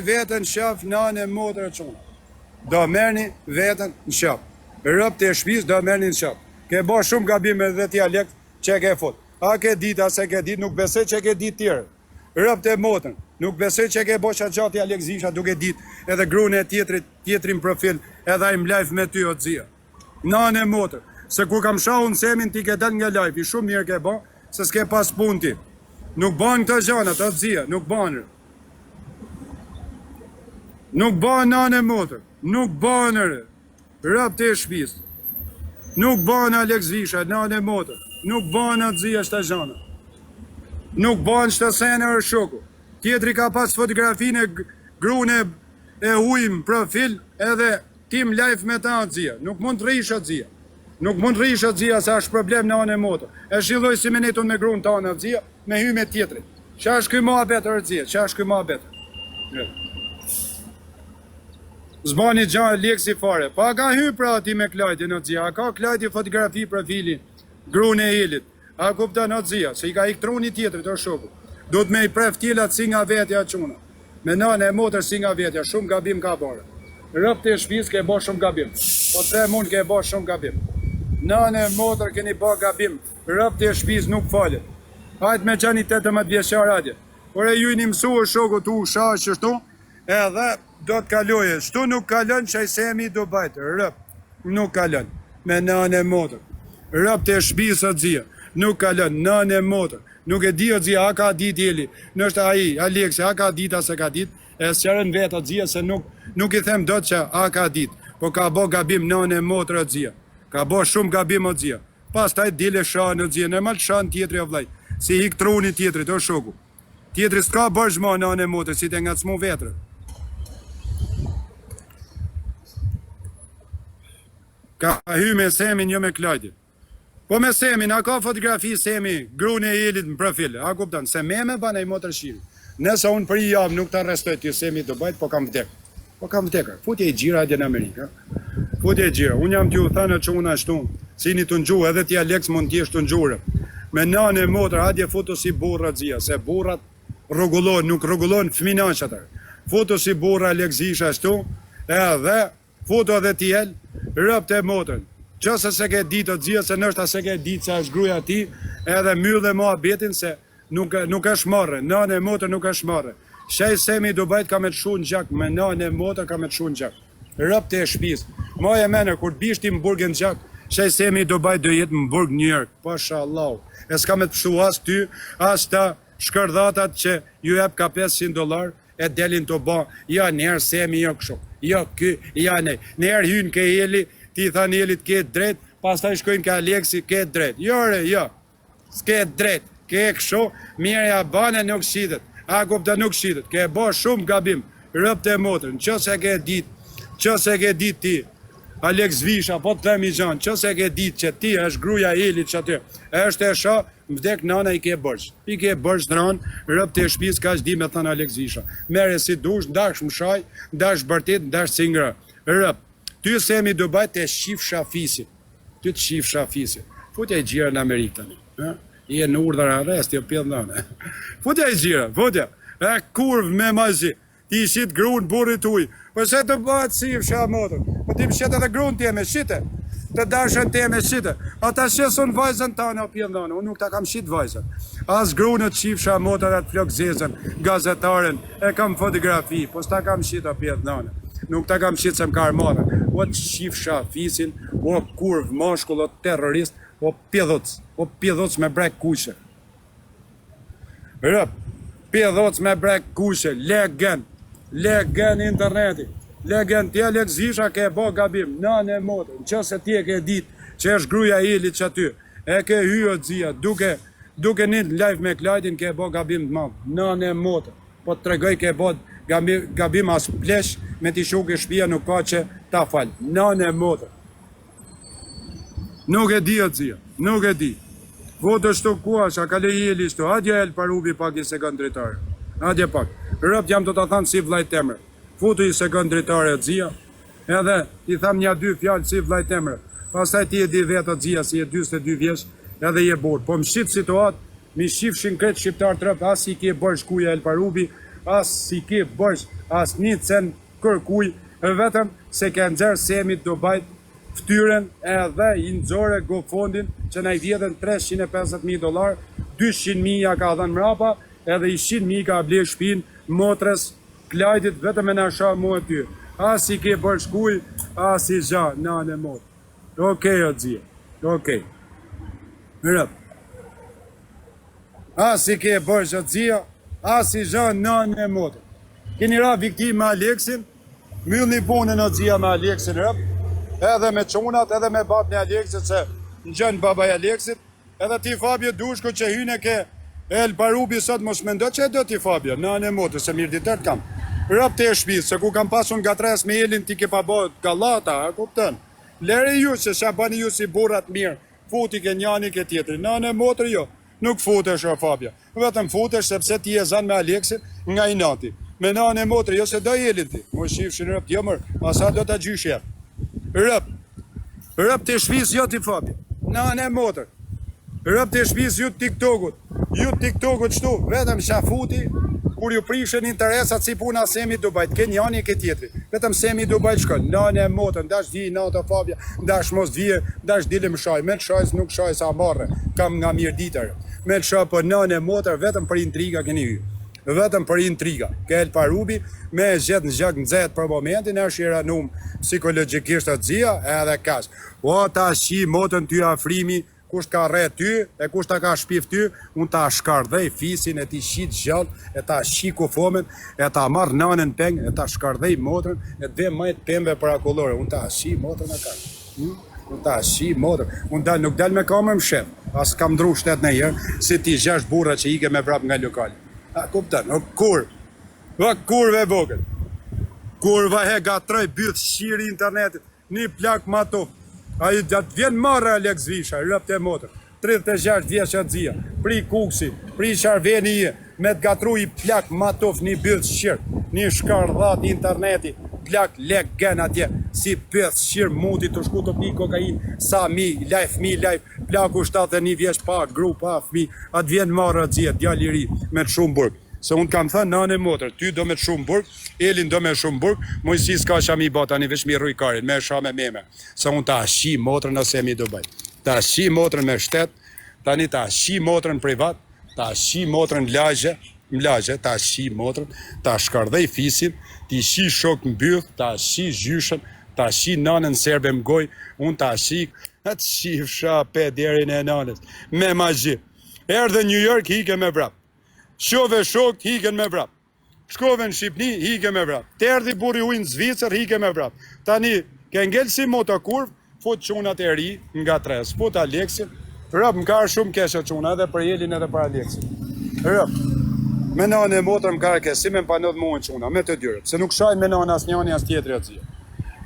Vetën shaf, nane, motër e quna. Do merni vetën në shaf. Rëpt e shpis, do merni në shaf. Ke bo shumë gabime dhe tja lek që ke fut. A ke dit, a se ke dit, nuk besoj që ke dit tjere. Rëpt e motën, nuk besoj që ke bo që gjatë tja lek zisha duke dit, edhe grune e tjetrin profil, edhe im live me ty o të zia. Nane, motër. Se kur kam shahu në semin ti ke del nga live, i shumë mirë ke bo, se s'ke pas pun ti. Nuk banë këto gjanat, o të zia, nuk banë. Nuk banë nane motër, nuk banë rëpt e shpis, nuk banë Alex Visha, nane motër, nuk banë atë zia shta gjana, nuk banë shta sene e shoku. Tjetri ka pas fotografinë e grune e hujmë profil edhe tim live me ta atë zia, nuk mund të rish atë zia, nuk mund të rish atë zia se është problem nane motër. E shiloj si menetun me grunë ta në atë zia, me hyme tjetri. Qa është këj ma betër atë zia, qa është këj ma betër? Zbani gjanë leksi fare, pa ka hy pra ti me klajti në dzia, a ka klajti fotografi profili, grune e ilit, a kupta në dzia, se i ka iktruni tjetëri të shoku, do të me i preftilat si nga vetja quna, me nane e motër si nga vetja, shumë gabim ka bërë, rëpt e shpis ke bo shumë gabim, po të mund ke bo shumë gabim, nane e motër keni bo gabim, rëpt e shpis nuk falet, hajt me qani 18 vjeqar adje, por e ju i një mësu e shoku tu shash qështu, edhe do të kaloje, shtu nuk kalon që i semi do bajtë, rëp, nuk kalon, me nane motër, rëp të shpisë të zia, nuk kalon, nane motër, nuk e di o zia, a ka dit jeli, nështë aji, Aleksi, a ka dit, a se ka dit, e sërën vetë o zia, se nuk i them do të që a ka dit, po ka bo gabim nane motër o zia, ka bo shumë gabim o zia, pas taj dile shanë o zia, normal shanë tjetëri o vlaj, si hik truni tjetëri, të shoku, tjetëri s'ka bërshma nane motër, si të nga të smu vetërë. Ka hy me semin, jo me klajti. Po me semin, a ka fotografi semi, grune e ilit në profil, a kuptan, se me bana i motër shiri. Nësa unë për i javë nuk të arrestoj të semi do bajt, po kam vdek. Po kam vdekër, futje i gjira adje në Amerika. Futje i gjira, unë jam t'ju thënë që unë ashtu, si një të nxurë, edhe t'ja Alex mund t'jesh të nxurë. Me nane e motër, adje futu si burra dzia, se burrat rregullon, nuk rregullon fëminaq atër. Futu si burra Alex Visha ashtu, edhe futu edhe t'jel, rëpt e motën, qëse se ke ditë të dzia, se nështë se ke ditë se është gruja ti, edhe myllë e ma betin se nuk është marrë, nane e motër nuk është marrë. Shej semi do bajt ka me të shu në gjak, me nane e motër ka me të shu në gjak. Rëpt e shpis. Ma e mene, kur bishti më burg në gjak, shej semi do bajt do jetë më burg njërë, pasha Allah. E s'ka me të shu as ty, as ta shkërdhatat që ju jep ka $500, e delin të ba, ja njerë semi jo kësho. Jo, ky, ja ne. Njerë hynë ke Eli, ti tha në Eli të ketë drejt, pas ta shkojnë ka Aleksi, ketë drejt. Jo, re, jo. S'ketë drejt. Ke kësho, mirë ja bane nuk shitet. A kupta nuk shitet. Ke bo shumë gabim. Rëpt e motërën. Qëse ke dit ti, Alex Visha, po të themi gjanë, qëse ke dit që ti është gruja Eli që aty, është e sha, vdek nana i ke bërsh. I ke bërsh dranë, rëpt e shpis ka shdi me thënë Alex Visha. Mere si dush, ndash mshaj, ndash bërtit, ndash cingra. Rëpt, ty semi do bajt të shif shafisit. Ty të shif shafisit. Futja i gjira në Amerikë tani. I e në urdhër arrest, jo pjedh nane. Futja i gjira, futja. E kurv me mazi. Ti shit grunë burit uj. Po se të bëhet si fsha motër. Po ti më shete dhe grunë tje me shite. Të dashën tje me shite. Ata shesun vajzën tane o pjedh nane. Unë nuk ta kam shit vajzën. As grunë të shifsha motër atë flok zezën, gazetaren, e kam fotografi. Po s'ta kam shit o pjedh nane. Nuk ta kam shit se më ka armata. O të shifsha fisin, o kurv mashkull, o terrorist, o pjedhoc me brek kushe. Rëp, pjedhoc me brek kushe, legen interneti, legen ti Alex Visha ke bo gabim, nane motër, në qëse ti e ke dit që është gruja Ilit që aty, e ke hyjo dzia, duke një live me klajtin ke bo gabim të madhë, nane motër, po të tregoj ke bo gabim as plesh, me t'i shuke shpia nuk ka që ta falë, nane motër. Nuk e di o dzia, nuk e di. Voto shto kuasha, ka le jeli shto, adja el parubi pak i sekund dritare, adja pak. Rëpt jam të të thanë si vlajt temre, futu i sekund dritare o dzia, edhe i tham një dy fjallë si vlajt temre, pastaj ti e di vetë o dzia si e 22 vjesh, edhe je borë. Po më shqit situatë, mi shqifshin kretë shqiptar të rëpt, as i kje bërë shkuja el parubi, as si ke bësh, as një cen kërkuj, vetëm se ke nxerë Semi Dubajt ftyren edhe i nxore GoFundin që na i vjedhen $350.000, 200.000 ja ka dhënë mrapa, edhe 100.000 ka ble shpin motres Klajtit vetëm e na sha mua ty. As i ke bërë shkuj, as i zha, nane mot. Okej, o dzije, okej. Rëp. As i ke bërë dzija, as i zha, nane mot. Keni ra viktim me Aleksin, myllni punën o dzija me Aleksin, rëp. Edhe me qunat, edhe me babën e Aleksit, se në gjënë babaj Aleksit, edhe ti Fabio Dushko që hyne ke El Barubi sot mos mendo që e do ti Fabio, nane motë, se mirë ditër kam. Rëp të e shpis, se ku kam pasun nga tres me Elin ti ke pa bo galata, a kuptën? Lere ju që sha bani ju si burat mirë, futi ke njani ke tjetëri, nane motër jo, nuk futesh o Fabio, vetëm futesh sepse ti e zan me Aleksit nga i nati. Me nane motër jo se do Elin ti, mu shifshin rëp jo mërë, asa do të gjyshjer. Rëp të shpis jo ti Fabio, nane motër. Rëp të shpis ju TikTokut shtu, vetëm shafuti, kur ju prishen interesat si puna Semi Dubajt, ke njani ke tjetri, vetëm Semi Dubajt shkon, nane motën, dash di nata Fabia, dash mos dhije, dash dilim shaj, me të shajs nuk shaj sa marre, kam nga mirë ditër, me të shaj për nane motër, vetëm për intriga keni ju, vetëm për intriga, ke El Parubi, me gjet në gjak në zet për momentin, është i ranum psikologikisht të dzia, edhe kash, o ta shi motën ty afrimi, kusht ka rre ty, e kusht ta ka shpif ty, unë ta shkardhej fisin, e ti shit gjall, e ta shi kufomen, e ta marr nanën peng, e ta shkardhej motrën, e dhe majt pembe për akullore, unë ta shi motrën e ka. Unë ta shi motrën, unë nuk dal me kamër më shef, as kam ndru shtet në herë, si ti 6 burra që ike me vrap nga lokali. A kuptan, o kur, ve vogël, kur va he gatroj byth shiri internetit, një plak matuf, a i gjatë vjen marrë Alex Visha, rëpt e motër, 36 vjeç e dzia, pri kuksi, pri sharveni i, me të gatru i plak matof një bëth shqirë, një shkardhat interneti, plak lek gen atje, si bëth shqirë mundi të shku të pi kokain, sa mi, life, plaku 71 vjeç pa, gru pa, fmi, atë vjen marrë dzia, djali ri, me të shumë burg. Se unë kam thënë nane motër, ty do me të shumë burg, Elin do me shumë burg, Mojsi s'ka qa mi bata një veç mi rujkarin, me sha me meme. Se unë ta shi motrën në Semi Dubajt, ta shi motrën me shtet, tani ta shi motrën privat, ta shi motrën mlagje, ta shi motrën, ta shkardhej fisin, ti shi shok në byth, ta shi gjyshen, ta shi nanën serbe më goj, unë ta shi, atë shi fsha pe derin e nanës, me magji. Erdhe New York, hike me vrap. Shove shok, hiken me vrap. Shkove në Shqipni, hike me vrap. Të erdi buri ujnë Zvicër, hike me vrap. Tani, ke ngellë si motokurv, fut qunat e ri nga tres. Fut Aleksin, rëp, më karë shumë keshe quna, edhe për Elin edhe për Aleksin. Rëp, me nane e motër më karë keshe, si me më panodh muën quna, me të dyrët. Se nuk shajnë me nane as njani, as tjetëri atë zia.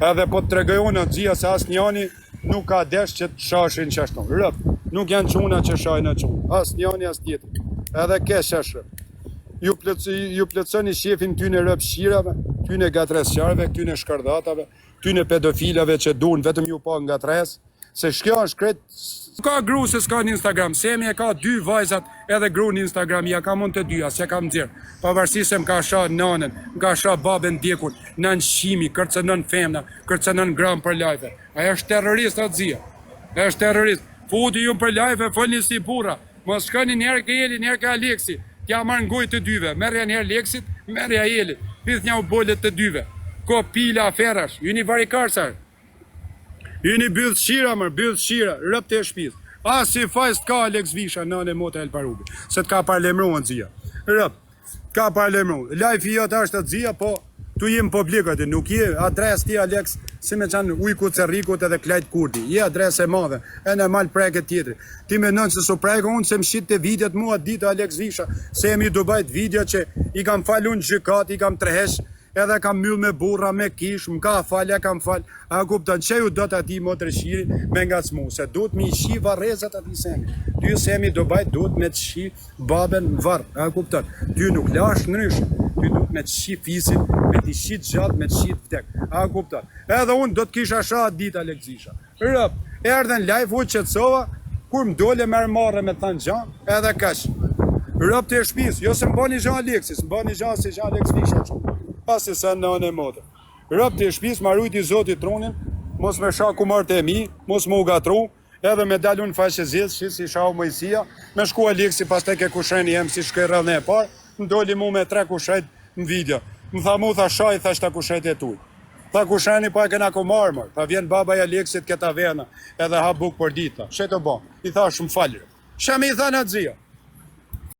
Edhe po të tregajon atë zia se as njani nuk ka desh që të shashin qashton. Rëp, nuk janë quna që shajnë atë quna. As njani, as tjetëri. Edhe ke sheshre. Ju plëtsoni shefin tyne rëp shirave, tyne gatres qarve, tyne shkardhatave, tyne pedofilave që dunë vetëm ju pa nga tres, se shkjo është kret... Ka gru se s'ka në Instagram, Semi e ka 2 vajzat edhe gru në Instagram, ja ka mund të dyja, se ka më dzirë. Pavarësi se më ka sha nanën, më ka sha babën djekun, nën shimi, kërcënën femna, kërcënën gram për lajve. Aja është terrorist atë zia, aja është terrorist. Futi ju për lajve, folni si bura. Mos shkoni njerë ke Eli, njerë ke Aleksi. Tja marrë ngoj të dyve. Merja njerë Aleksit, merja Eli. Pith një u bollet të dyve. Ko pila aferash. Ju një varikarsar. Ju një bëdhë shira mërë, bëdhë shira. Rëp të e shpiz. A si fajst ka Alex Visha, nane mota El Parubi. Se t'ka parlemru në dzia. Rëp, t'ka parlemru. Life i jotë është të dzia, po tu jem publikët, nuk je adres ti Alex, si me qanë ujku Cerrikut edhe Klajt Kurdi, je adres e madhe, e në malë preket tjetëri. Ti me nënë se su preke unë se më shqit të videot mua ditë Alex Visha, Semi Dubajt video që i kam falu në gjykat, i kam trehesh, edhe kam myll me burra, me kish, më ka falja, kam fal, a kupton që ju do të ati motër shiri me nga cmu, se duhet mi shi varezat ati Semi. Ty Semi Dubajt duhet me të shi baben varë, a kupton, ty nuk lash nryshë, ty duhet me të shi fisin, me të shi të gjatë, me të shi të vdek, a kupton. Edhe unë do të kisha sha ditë Alex Visha. Rëp, erdhen live u qëtësova, kur më dole me marrë me të thënë gjanë, edhe kash. Rëpt e shpis, jo se më bani gja Aleksis, më bani gja si gja Aleks Fisha që. Pasi se në anë e modë. Rëpt e shpis, ma rujt i zotit trunin, mos me sha kumart e mi, mos mu gatru, edhe me dalun faqe zilë, që si shau mëjësia, me shku Aleksi pas te ke kusheni jem si shkoj rrëllën e parë, më doli mu me 3 kushet në video. Më tha mu, tha shaj, tha shta kushet e tuj. Tha kusheni pa e kena ku marmër, tha vjen baba i Aleksit këta vena, edhe ha buk për dita, shetë o bon, i tha shumë falër. Shemi i tha në dzia.